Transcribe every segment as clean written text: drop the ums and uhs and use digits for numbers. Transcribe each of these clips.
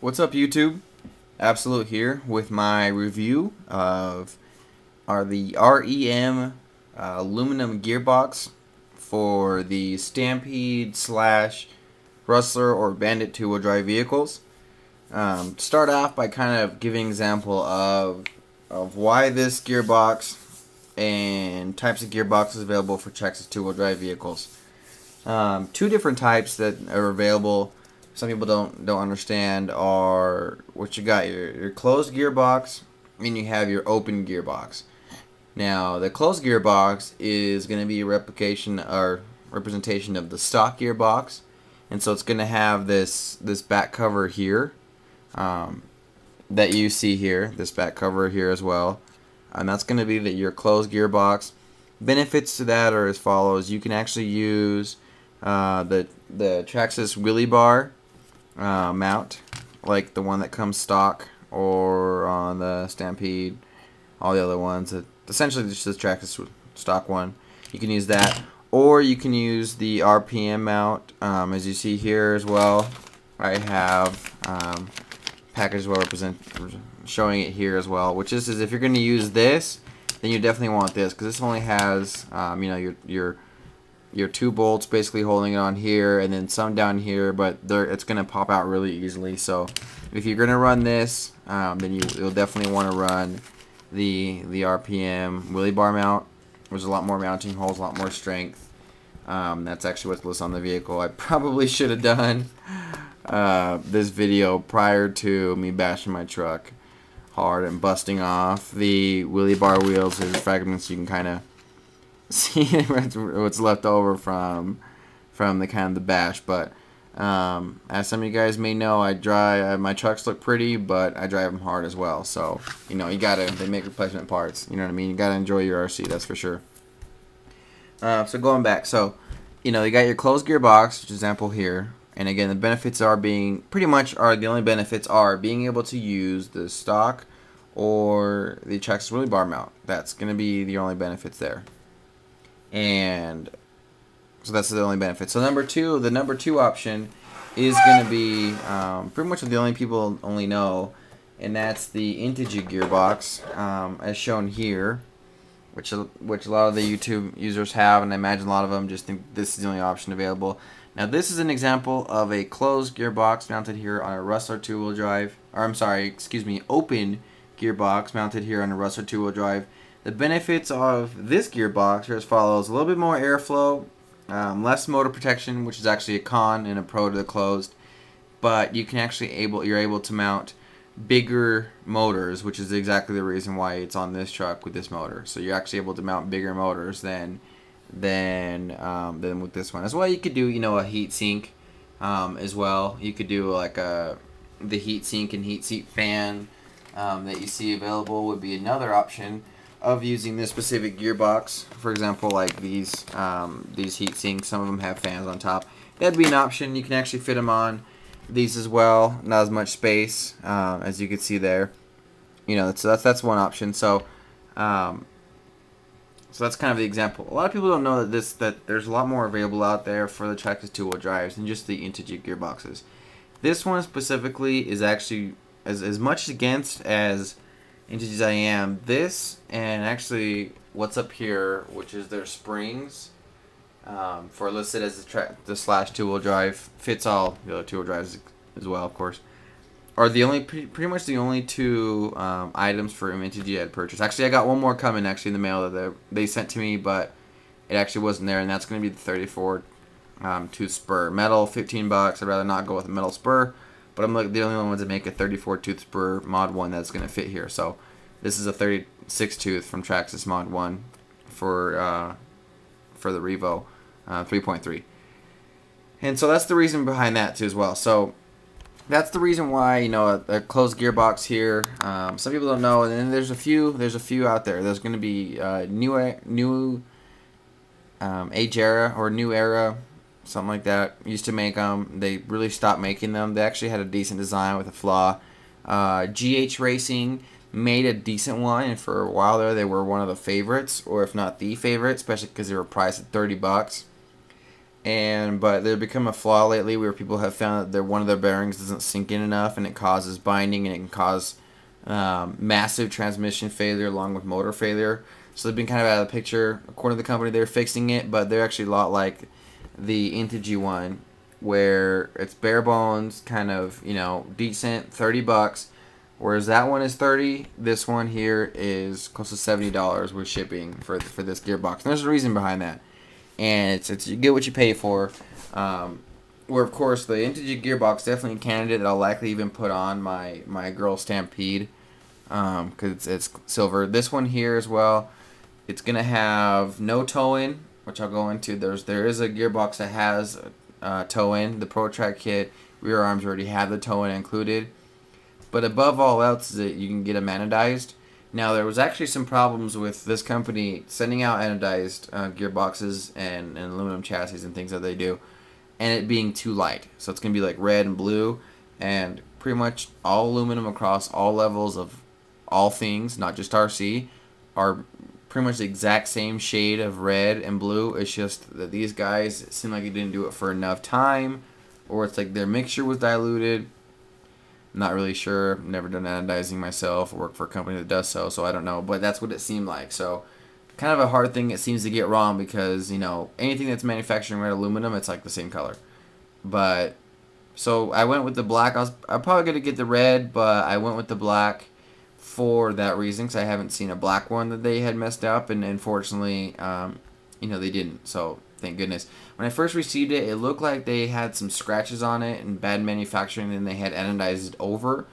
What's up, YouTube? Absolute here with my review of the REM aluminum gearbox for the Stampede slash Rustler or Bandit two-wheel drive vehicles. Start off by kind of giving an example of why this gearbox and types of gearboxes available for Traxxas two-wheel drive vehicles. Two different types that are available. Some people don't understand are what you got, your closed gearbox and you have your open gearbox. Now the closed gearbox is going to be a replication or representation of the stock gearbox, and so it's going to have this back cover here that you see here, this back cover here as well, and that's going to be your closed gearbox. Benefits to that are as follows: you can actually use the Traxxas Wheelie bar mount, like the one that comes stock or on the Stampede, all the other ones. Essentially just the Traxxas stock one. You can use that, or you can use the RPM mount, as you see here as well. I have package well showing it here as well, which is if you're going to use this, then you definitely want this, because this only has your two bolts basically holding it on here, and then some down here, but it's going to pop out really easily. So if you're going to run this, then you'll definitely want to run the RPM wheelie bar mount. There's a lot more mounting holes, a lot more strength. That's actually what's listed on the vehicle. I probably should have done this video prior to me bashing my truck hard and busting off the wheelie bar wheels. There's fragments you can kind of see what's left over from the kind of the bash. But as some of you guys may know, I drive my trucks look pretty, but I drive them hard as well. So they make replacement parts. You know what I mean? You gotta enjoy your RC, that's for sure. So going back, so you got your closed gearbox, which is example here. And again, the benefits are the only benefits are being able to use the stock or the Traxxas wheelie bar mount. That's gonna be the only benefits there. And so that's the only benefit. So the number two option is going to be pretty much what the only people only know, and that's the Integy Gearbox, as shown here, which a lot of the YouTube users have, and I imagine a lot of them just think this is the only option available. Now this is an example of a closed gearbox mounted here on a Rustler two-wheel drive, open gearbox mounted here on a Rustler two-wheel drive. The benefits of this gearbox are as follows: a little bit more airflow, less motor protection, which is actually a con and a pro to the closed, but you're able to mount bigger motors, which is exactly the reason why it's on this truck with this motor. So you're actually able to mount bigger motors than with this one. As well, you could do a heat sink as well. You could do like the heat sink and heat seat fan that you see available would be another option of using this specific gearbox. For example, like these heat sinks, some of them have fans on top. That'd be an option. You can actually fit them on these as well. Not as much space as you can see there. So that's one option. So that's kind of the example. A lot of people don't know that there's a lot more available out there for the Traxxas two-wheel drives than just the Integy gearboxes. This one specifically is actually as much against as Integy I am. This and actually what's up here, which is their springs, for listed as the slash two-wheel drive, fits all the other two-wheel drives as well, of course, are the only pretty much the only two items for Integy I had purchased. Actually, I got one more coming in the mail that they sent to me, but it actually wasn't there, and that's going to be the 34 tooth spur metal, $15. I'd rather not go with a metal spur. But I'm like the only ones that make a 34 tooth spur mod 1 that's going to fit here. So this is a 36 tooth from Traxxas mod 1 for the Revo 3.3. And so that's the reason behind that too as well. So that's the reason why a closed gearbox here. Some people don't know, and then there's a few out there. There's going to be new age era or new era, something like that. Used to make them. They really stopped making them. They actually had a decent design with a flaw. GH Racing made a decent one, and for a while there, they were one of the favorites, or if not the favorite, especially because they were priced at $30. but they've become a flaw lately where people have found that one of their bearings doesn't sink in enough, and it causes binding, and it can cause massive transmission failure along with motor failure. So they've been kind of out of the picture. According to the company, they're fixing it, but they're actually a lot like the Integy one, where it's bare bones, kind of, decent, $30. Whereas that one is $30. This one here is close to $70 with shipping for this gearbox. And there's a reason behind that, and it's you get what you pay for. Where of course the Integy Gearbox definitely a candidate that I'll likely even put on my girl Stampede, because it's silver. This one here as well, it's gonna have no tow-in, which I'll go into. There is a gearbox that has tow-in. The ProTrack kit rear arms already have the tow-in included. But above all else is that you can get them anodized. Now there was actually some problems with this company sending out anodized gearboxes and aluminum chassis and things that they do, and it being too light. So it's going to be like red and blue, and pretty much all aluminum across all levels of all things, not just RC, are pretty much the exact same shade of red and blue. It's just that these guys seem like they didn't do it for enough time, or it's like their mixture was diluted. I'm not really sure. I've never done anodizing myself. I work for a company that does so I don't know. But that's what it seemed like. So kind of a hard thing it seems to get wrong, because, anything that's manufactured in red aluminum, it's like the same color. But, so I went with the black. I'm probably going to get the red, but I went with the black for that reason, because I haven't seen a black one that they had messed up, and unfortunately, they didn't. So thank goodness. When I first received it, it looked like they had some scratches on it and bad manufacturing, and they had anodized it over.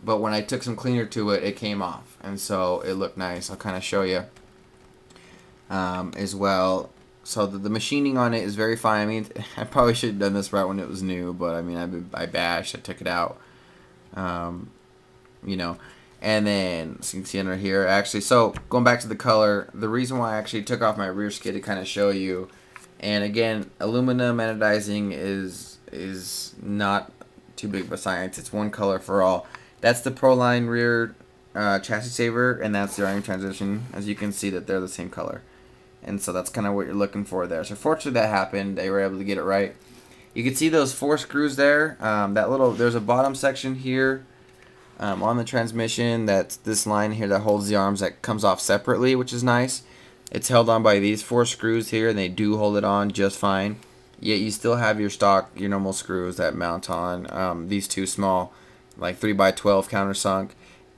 But when I took some cleaner to it, it came off, and so it looked nice. I'll kind of show you as well. So the machining on it is very fine. I mean, I probably should have done this right when it was new, but I mean, I bashed, I took it out, and then, so you can see under here, actually, so going back to the color, the reason why I actually took off my rear skid to kind of show you, and again, aluminum anodizing is not too big of a science. It's one color for all. That's the Proline rear chassis saver, and that's the REM transition. As you can see, that they're the same color. And so that's kind of what you're looking for there. So fortunately that happened. They were able to get it right. You can see those 4 screws there. There's a bottom section here on the transmission. That's this line here that holds the arms that comes off separately, which is nice. It's held on by these 4 screws here, and they do hold it on just fine. Yet you still have your normal screws that mount on these 2 small, like 3x12 countersunk,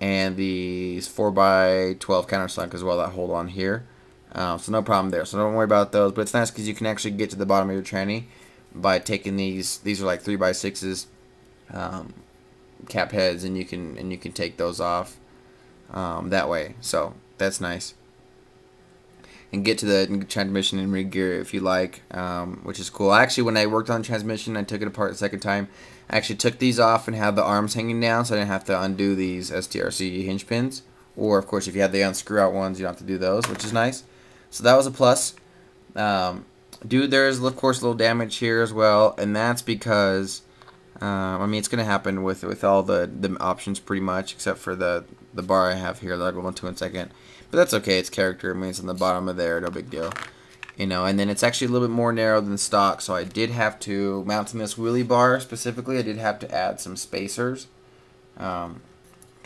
and these 4x12 countersunk as well that hold on here. So no problem there. So don't worry about those. But it's nice because you can actually get to the bottom of your tranny by taking these. These are like 3x6s cap heads, and you can take those off that way. So that's nice. And get to the transmission and re-gear if you like, which is cool. Actually, when I worked on transmission, I took it apart the second time. I actually took these off and had the arms hanging down, so I didn't have to undo these STRC hinge pins. Or, of course, if you have the unscrew out ones, you don't have to do those, which is nice. So that was a plus. There's, of course, a little damage here as well, and that's because, it's going to happen with all the options pretty much, except for the bar I have here that I'll go into in a second. But that's okay, it's character. I mean, it's on the bottom of there, no big deal. And then it's actually a little bit more narrow than stock, so I did have to, mounting this wheelie bar specifically, I did have to add some spacers. Kind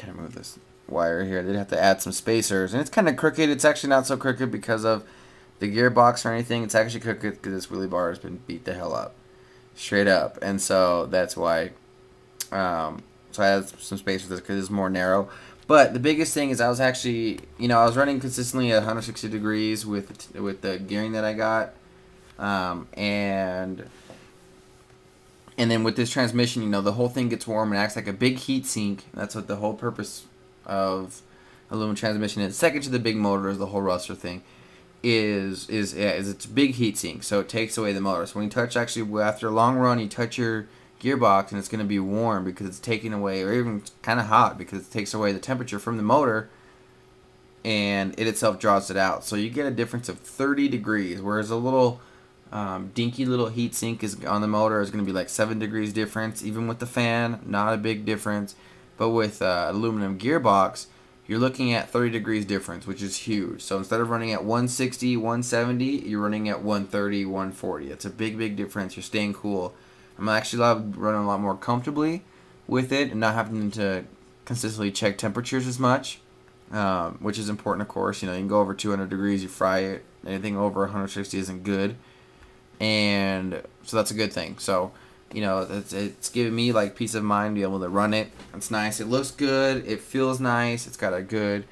of move this wire here. I did have to add some spacers, and it's kind of crooked. It's actually not so crooked because of the gearbox or anything. It's actually crooked because this wheelie bar has been beat the hell up. Straight up. And so that's why, so I added some spacers because it's more narrow. But the biggest thing is I was actually, I was running consistently at 160 degrees with the gearing that I got, and then with this transmission, the whole thing gets warm and acts like a big heat sink. That's what the whole purpose of aluminum transmission is. Second to the big motor is the whole Rustler thing. Is it's a big heat sink, so it takes away the motor. So when you touch, actually after a long run, you touch your gearbox and it's going to be warm because it's taking away, or even kind of hot because it takes away the temperature from the motor, and it itself draws it out. So you get a difference of 30 degrees, whereas a little dinky little heat sink is on the motor is going to be like 7 degrees difference. Even with the fan, not a big difference. But with aluminum gearbox, you're looking at 30 degrees difference, which is huge. So instead of running at 160, 170, you're running at 130, 140. It's a big difference. You're staying cool. I'm actually running a lot more comfortably with it and not having to consistently check temperatures as much, which is important, of course. You know, you can go over 200 degrees, you fry it. Anything over 160 isn't good, and so that's a good thing. So, you know, it's giving me like peace of mind to be able to run it. It's nice. It looks good. It feels nice. It's got a good,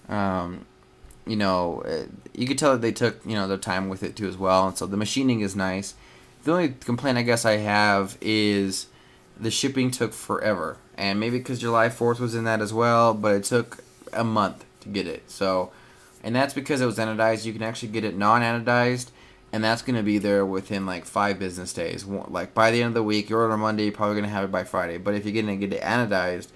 you know, you could tell that they took, you know, their time with it too as well. And so the machining is nice. The only complaint I guess I have is the shipping took forever, and maybe because July 4th was in that as well, but it took a month to get it. So, and that's because it was anodized. You can actually get it non-anodized, and that's going to be there within like 5 business days. Like by the end of the week, you order Monday, you're probably going to have it by Friday. But if you're going to get it anodized,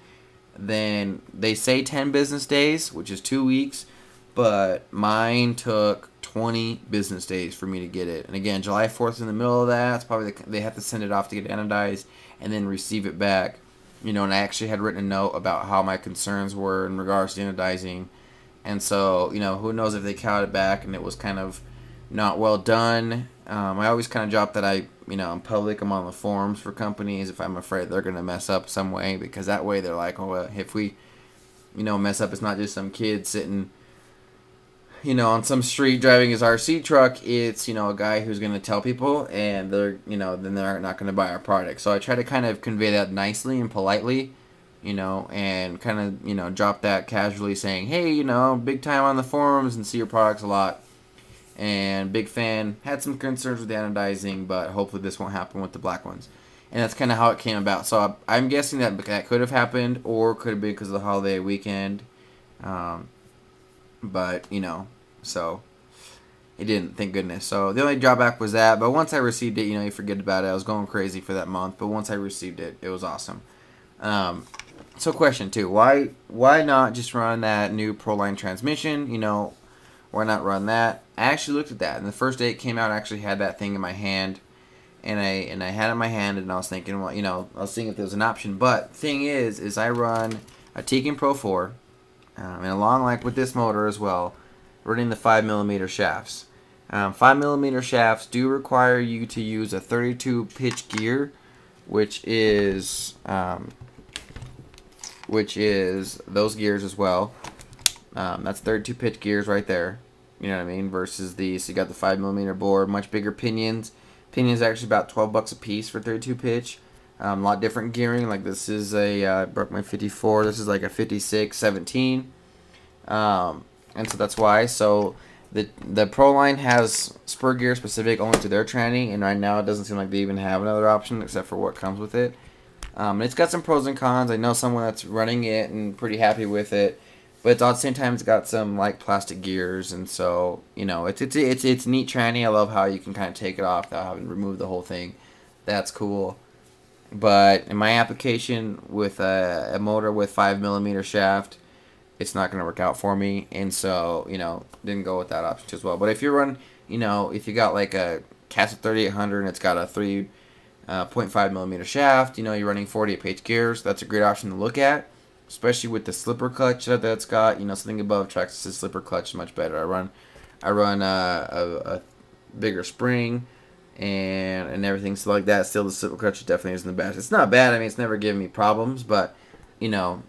then they say 10 business days, which is 2 weeks. But mine took 20 business days for me to get it. And again, July 4th in the middle of that. It's probably they have to send it off to get anodized and then receive it back. You know, and I actually had written a note about how my concerns were in regards to anodizing. And so, you know, who knows if they counted it back and it was kind of not well done. I always kind of drop that you know, in public, I'm on the forums for companies if I'm afraid they're going to mess up some way, because that way they're like, oh, well, if we, you know, mess up, it's not just some kid sitting, you know, on some street driving his RC truck. It's, you know, a guy who's going to tell people, and they're, you know, then they're not going to buy our product. So I try to kind of convey that nicely and politely, you know, and kind of, you know, drop that casually saying, hey, you know, big time on the forums and see your products a lot. And big fan. Had some concerns with the anodizing, but hopefully this won't happen with the black ones. And that's kind of how it came about. So I'm guessing that could have happened, or could have been because of the holiday weekend. But, you know, so it didn't, thank goodness. So the only drawback was that. But once I received it, you know, you forget about it. I was going crazy for that month. But once I received it, it was awesome. So question 2. Why not just run that new Proline transmission? You know, why not run that? I actually looked at that, and the first day it came out, I actually had that thing in my hand, and I had it in my hand, and I was thinking, well, you know, I was seeing if there was an option. But thing is I run a Tegan Pro 4, and along like with this motor as well, running the 5mm shafts. 5mm shafts do require you to use a 32 pitch gear, which is those gears as well. That's 32 pitch gears right there. You know what I mean? Versus these, so you got the 5mm bore, much bigger pinions. Pinions are actually about $12 a piece for 32 pitch. A lot different gearing. Like this is a broke my 54. This is like a 56, 17. And so that's why. So the Proline has spur gear specific only to their tranny, and right now it doesn't seem like they even have another option except for what comes with it. It's got some pros and cons. I know someone that's running it and pretty happy with it. But it's, at the same time, it's got some like plastic gears, and so, you know, it's neat tranny. I love how you can kind of take it off without having to remove the whole thing. That's cool. But in my application with a motor with 5mm shaft, it's not going to work out for me, and so, you know, didn't go with that option as well. But if you run, you know, if you got like a Castle 3800 and it's got a 3.5mm shaft, you know, you're running 48 pitch gears, that's a great option to look at. Especially with the slipper clutch that it's got, you know, something above Traxxas' slipper clutch is much better. I run a bigger spring and everything, so like that. Still, the slipper clutch definitely isn't the best. It's not bad. I mean, it's never given me problems, but you know,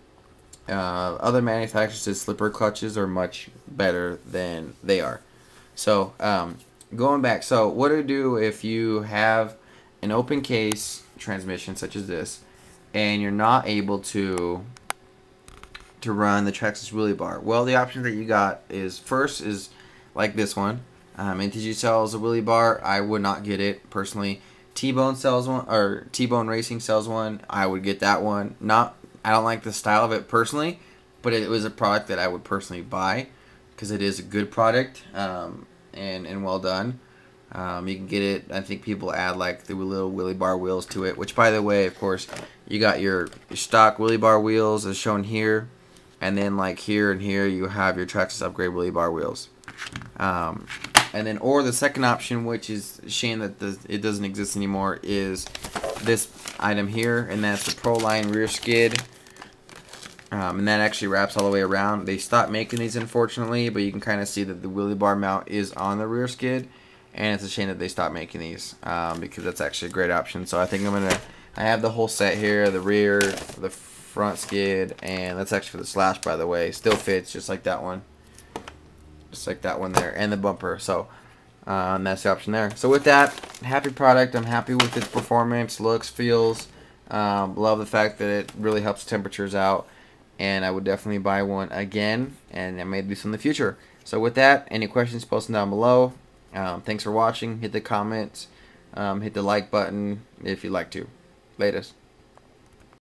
other manufacturers' slipper clutches are much better than they are. So going back, so what do you do if you have an open case transmission such as this, and you're not able to run the Traxxas wheelie bar? Well, the option that you got is, first is like this one. Integy sells a wheelie bar. I would not get it personally. T-Bone sells one, or T-Bone Racing sells one. I would get that one. I don't like the style of it personally, but it was a product that I would personally buy because it is a good product and well done. You can get it. I think people add like the little wheelie bar wheels to it, which, by the way, of course, you got your stock wheelie bar wheels as shown here. And then like here and here you have your Traxxas upgrade wheelie bar wheels. And then, or the second option, which is a shame that it doesn't exist anymore, is this item here, and that's the Proline rear skid. And that actually wraps all the way around. They stopped making these, unfortunately, but you can kind of see that the wheelie bar mount is on the rear skid, and it's a shame that they stopped making these, because that's actually a great option. So I think I have the whole set here, the rear, the front skid, and that's actually for the Slash, by the way. Still fits just like that one. Just like that one there, and the bumper. So that's the option there. So with that, happy product. I'm happy with its performance, looks, feels. Love the fact that it really helps temperatures out, and I would definitely buy one again, and I may do some in the future. So with that, any questions, post them down below. Thanks for watching. Hit the comments, hit the like button if you'd like to. Latest.